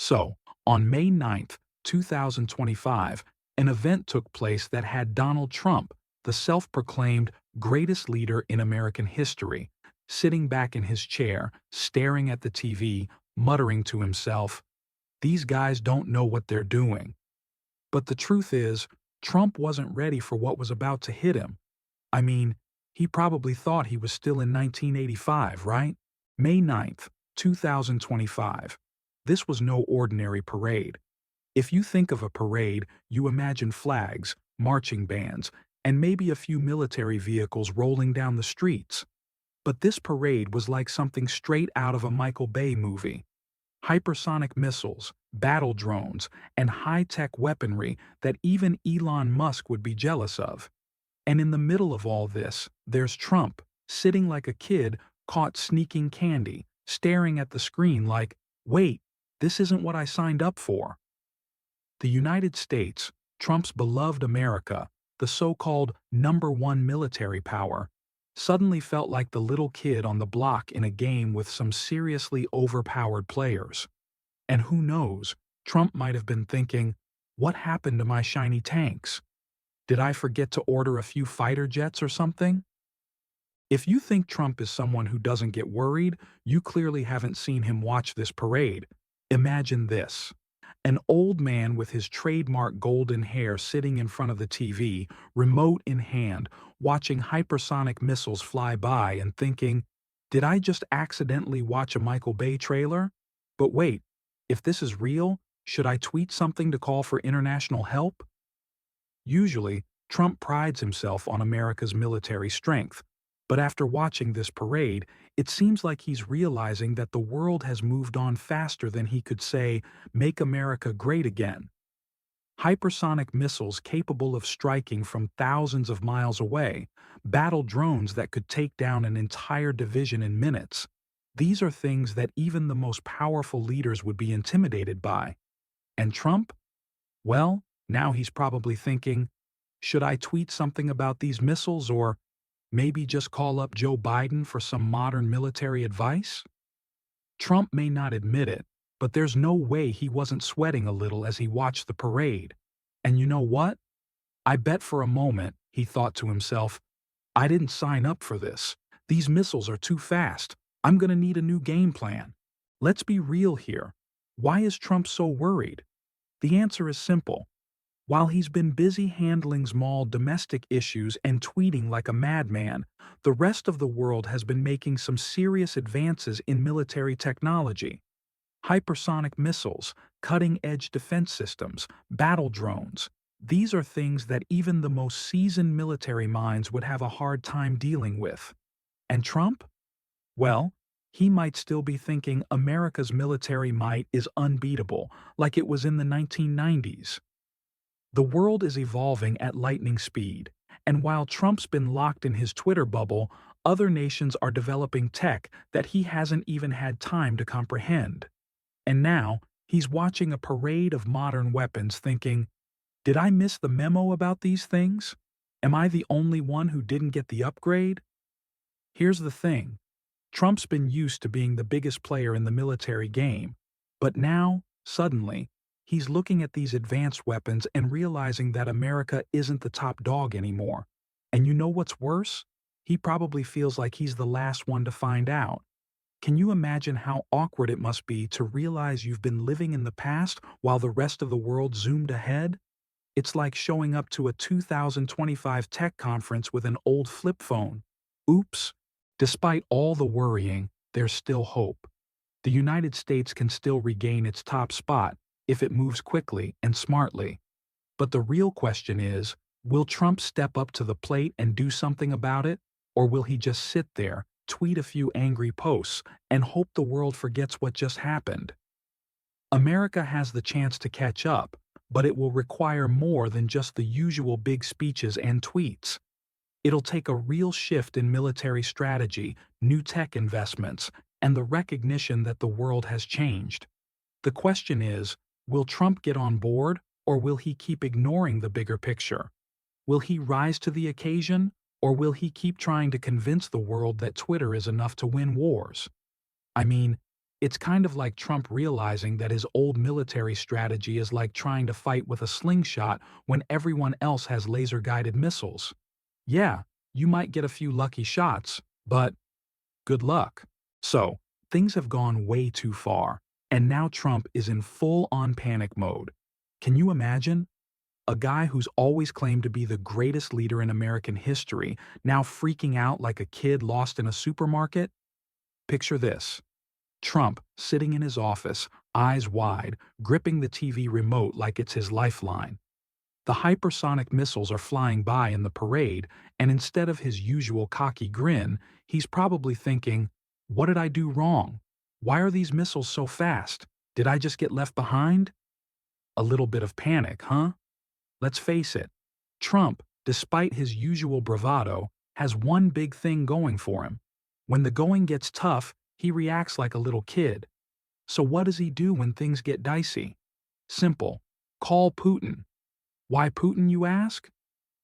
So, on May 9th, 2025, an event took place that had Donald Trump, the self-proclaimed greatest leader in American history, sitting back in his chair, staring at the TV, muttering to himself, "These guys don't know what they're doing." But the truth is, Trump wasn't ready for what was about to hit him. I mean, he probably thought he was still in 1985, right? May 9th, 2025. This was no ordinary parade. If you think of a parade, you imagine flags, marching bands, and maybe a few military vehicles rolling down the streets. But this parade was like something straight out of a Michael Bay movie. Hypersonic missiles, battle drones, and high-tech weaponry that even Elon Musk would be jealous of. And in the middle of all this, there's Trump, sitting like a kid caught sneaking candy, staring at the screen like, wait, this isn't what I signed up for. The United States, Trump's beloved America, the so-called #1 military power, suddenly felt like the little kid on the block in a game with some seriously overpowered players. And who knows, Trump might have been thinking, what happened to my shiny tanks? Did I forget to order a few fighter jets or something? If you think Trump is someone who doesn't get worried, you clearly haven't seen him watch this parade. Imagine this. An old man with his trademark golden hair sitting in front of the TV, remote in hand, watching hypersonic missiles fly by and thinking, did I just accidentally watch a Michael Bay trailer? But wait, if this is real, should I tweet something to call for international help? Usually, Trump prides himself on America's military strength, but after watching this parade, it seems like he's realizing that the world has moved on faster than he could say, "Make America great again." Hypersonic missiles capable of striking from thousands of miles away, battle drones that could take down an entire division in minutes. These are things that even the most powerful leaders would be intimidated by. And Trump? Well, now he's probably thinking, should I tweet something about these missiles or maybe just call up Joe Biden for some modern military advice? Trump may not admit it, but there's no way he wasn't sweating a little as he watched the parade. And you know what? I bet for a moment he thought to himself, I didn't sign up for this. These missiles are too fast. I'm going to need a new game plan. Let's be real here. Why is Trump so worried? The answer is simple. While he's been busy handling small domestic issues and tweeting like a madman, the rest of the world has been making some serious advances in military technology. Hypersonic missiles, cutting-edge defense systems, battle drones. These are things that even the most seasoned military minds would have a hard time dealing with. And Trump? Well, he might still be thinking America's military might is unbeatable, like it was in the 1990s. The world is evolving at lightning speed, and while Trump's been locked in his Twitter bubble, other nations are developing tech that he hasn't even had time to comprehend. And now, he's watching a parade of modern weapons thinking, did I miss the memo about these things? Am I the only one who didn't get the upgrade? Here's the thing. Trump's been used to being the biggest player in the military game, but now, suddenly, he's looking at these advanced weapons and realizing that America isn't the top dog anymore. And you know what's worse? He probably feels like he's the last one to find out. Can you imagine how awkward it must be to realize you've been living in the past while the rest of the world zoomed ahead? It's like showing up to a 2025 tech conference with an old flip phone. Oops. Despite all the worrying, there's still hope. The United States can still regain its top spot if it moves quickly and smartly. But the real question is, will Trump step up to the plate and do something about it, or will he just sit there, tweet a few angry posts, and hope the world forgets what just happened? America has the chance to catch up, but it will require more than just the usual big speeches and tweets. It'll take a real shift in military strategy, new tech investments, and the recognition that the world has changed. The question is, will Trump get on board, or will he keep ignoring the bigger picture? Will he rise to the occasion, or will he keep trying to convince the world that Twitter is enough to win wars? I mean, It's kind of like Trump realizing that his old military strategy is like trying to fight with a slingshot when everyone else has laser-guided missiles. Yeah, you might get a few lucky shots, but good luck. So, things have gone way too far, and now Trump is in full-on panic mode. Can you imagine? A guy who's always claimed to be the greatest leader in American history, now freaking out like a kid lost in a supermarket? Picture this. Trump sitting in his office, eyes wide, gripping the TV remote like it's his lifeline. The hypersonic missiles are flying by in the parade, and instead of his usual cocky grin, he's probably thinking, "What did I do wrong? Why are these missiles so fast? Did I just get left behind?" A little bit of panic, huh? Let's face it, Trump, despite his usual bravado, has one big thing going for him. When the going gets tough, he reacts like a little kid. So what does he do when things get dicey? Simple. Call Putin. Why Putin, you ask?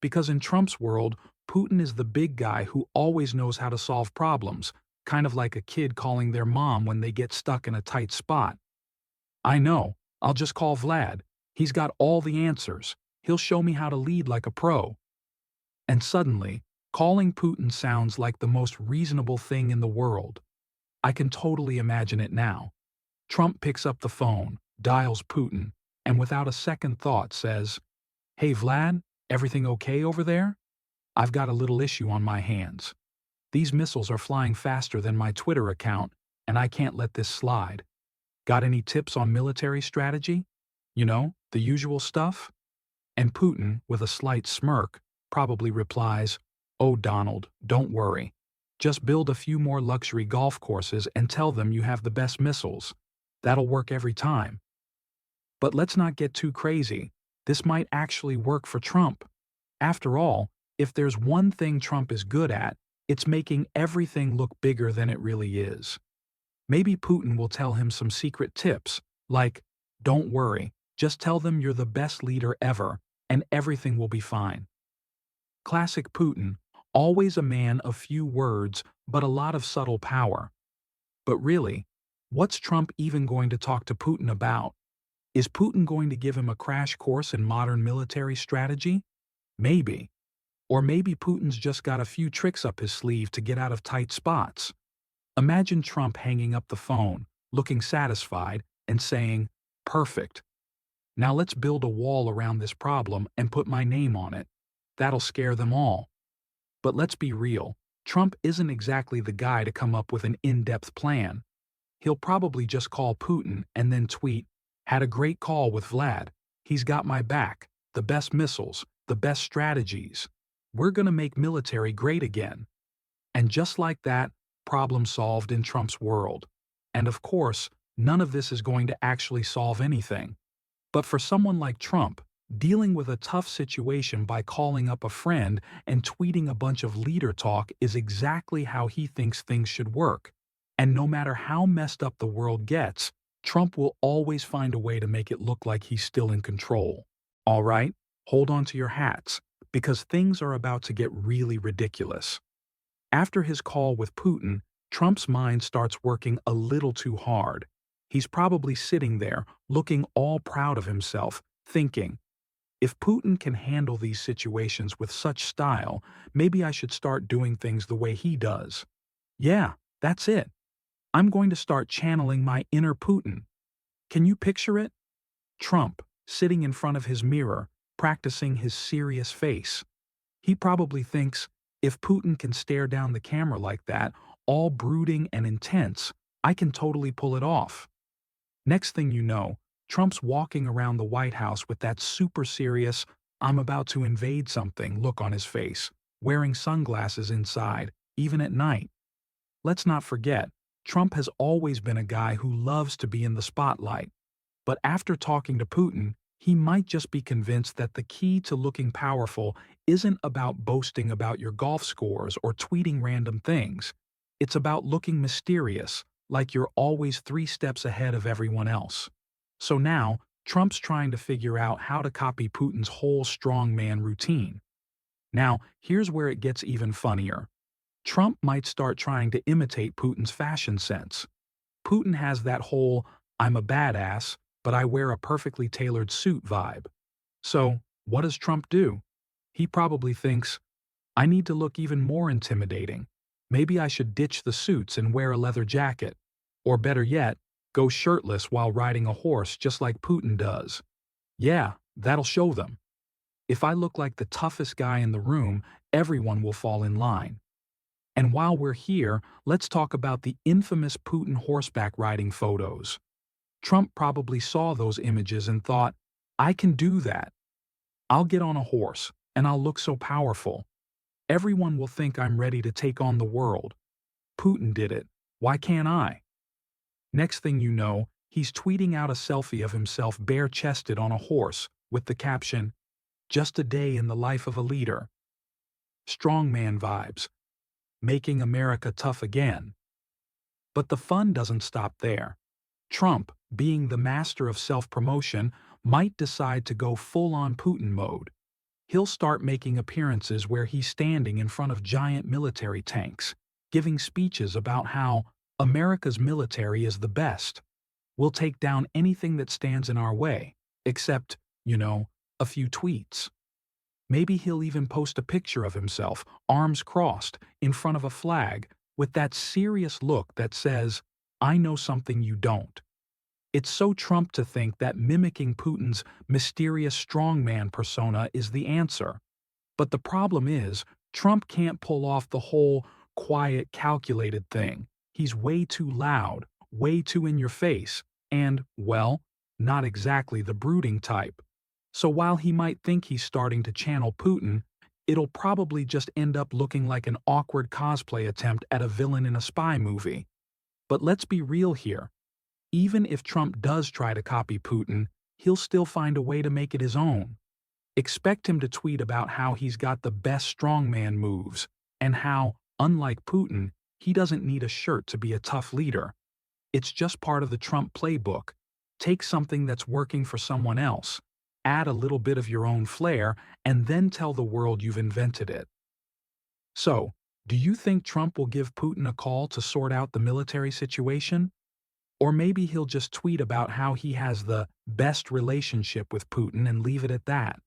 Because in Trump's world, Putin is the big guy who always knows how to solve problems, kind of like a kid calling their mom when they get stuck in a tight spot. I know, I'll just call Vlad. He's got all the answers. He'll show me how to lead like a pro. And suddenly, calling Putin sounds like the most reasonable thing in the world. I can totally imagine it now. Trump picks up the phone, dials Putin, and without a second thought says, "Hey Vlad, everything okay over there? I've got a little issue on my hands. These missiles are flying faster than my Twitter account, and I can't let this slide. Got any tips on military strategy? You know, the usual stuff?" And Putin, with a slight smirk, probably replies, "Oh Donald, don't worry. Just build a few more luxury golf courses and tell them you have the best missiles. That'll work every time." But let's not get too crazy. This might actually work for Trump. After all, if there's one thing Trump is good at, it's making everything look bigger than it really is. Maybe Putin will tell him some secret tips, like, "Don't worry, just tell them you're the best leader ever, and everything will be fine." Classic Putin, always a man of few words but a lot of subtle power. But really, what's Trump even going to talk to Putin about? Is Putin going to give him a crash course in modern military strategy? Maybe. Or maybe Putin's just got a few tricks up his sleeve to get out of tight spots. Imagine Trump hanging up the phone, looking satisfied, and saying, "Perfect. Now let's build a wall around this problem and put my name on it. That'll scare them all." But let's be real, Trump isn't exactly the guy to come up with an in-depth plan. He'll probably just call Putin and then tweet, "Had a great call with Vlad. He's got my back. The best missiles, the best strategies. We're gonna make military great again." And just like that, problem solved in Trump's world. And of course, none of this is going to actually solve anything. But for someone like Trump, dealing with a tough situation by calling up a friend and tweeting a bunch of leader talk is exactly how he thinks things should work. And no matter how messed up the world gets, Trump will always find a way to make it look like he's still in control. All right, hold on to your hats, because things are about to get really ridiculous. After his call with Putin, Trump's mind starts working a little too hard. He's probably sitting there, looking all proud of himself, thinking, "If Putin can handle these situations with such style, maybe I should start doing things the way he does. Yeah, that's it. I'm going to start channeling my inner Putin." Can you picture it? Trump, sitting in front of his mirror, practicing his serious face. He probably thinks, "If Putin can stare down the camera like that, all brooding and intense, I can totally pull it off." Next thing you know, Trump's walking around the White House with that super serious, "I'm about to invade something" look on his face, wearing sunglasses inside, even at night. Let's not forget, Trump has always been a guy who loves to be in the spotlight. But after talking to Putin, he might just be convinced that the key to looking powerful isn't about boasting about your golf scores or tweeting random things. It's about looking mysterious, like you're always 3 steps ahead of everyone else. So now, Trump's trying to figure out how to copy Putin's whole strongman routine. Now, here's where it gets even funnier. Trump might start trying to imitate Putin's fashion sense. Putin has that whole "I'm a badass, but I wear a perfectly tailored suit" vibe. So, what does Trump do? He probably thinks, I need to look even more intimidating. Maybe I should ditch the suits and wear a leather jacket. Or better yet, go shirtless while riding a horse just like Putin does. Yeah, that'll show them. If I look like the toughest guy in the room, everyone will fall in line. And while we're here, let's talk about the infamous Putin horseback riding photos. Trump probably saw those images and thought, I can do that. I'll get on a horse, and I'll look so powerful. Everyone will think I'm ready to take on the world. Putin did it. Why can't I? Next thing you know, he's tweeting out a selfie of himself bare-chested on a horse with the caption, "Just a day in the life of a leader." Strongman vibes. Making America tough again. But the fun doesn't stop there. Trump, being the master of self-promotion, might decide to go full-on Putin mode. He'll start making appearances where he's standing in front of giant military tanks, giving speeches about how America's military is the best. We'll take down anything that stands in our way, except, a few tweets. Maybe he'll even post a picture of himself, arms crossed, in front of a flag, with that serious look that says, I know something you don't. It's so Trump to think that mimicking Putin's mysterious strongman persona is the answer. But the problem is, Trump can't pull off the whole quiet, calculated thing. He's way too loud, way too in your face, and, well, not exactly the brooding type. So while he might think he's starting to channel Putin, it'll probably just end up looking like an awkward cosplay attempt at a villain in a spy movie. But let's be real here. Even if Trump does try to copy Putin, he'll still find a way to make it his own. Expect him to tweet about how he's got the best strongman moves, and how, unlike Putin, he doesn't need a shirt to be a tough leader. It's just part of the Trump playbook. Take something that's working for someone else, add a little bit of your own flair, and then tell the world you've invented it. So, do you think Trump will give Putin a call to sort out the military situation? Or maybe he'll just tweet about how he has the best relationship with Putin and leave it at that.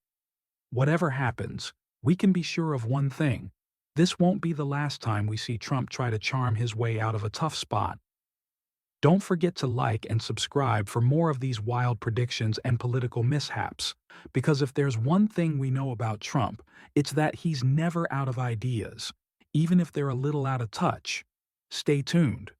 Whatever happens, we can be sure of one thing. This won't be the last time we see Trump try to charm his way out of a tough spot. Don't forget to like and subscribe for more of these wild predictions and political mishaps, because if there's one thing we know about Trump, it's that he's never out of ideas, even if they're a little out of touch. Stay tuned.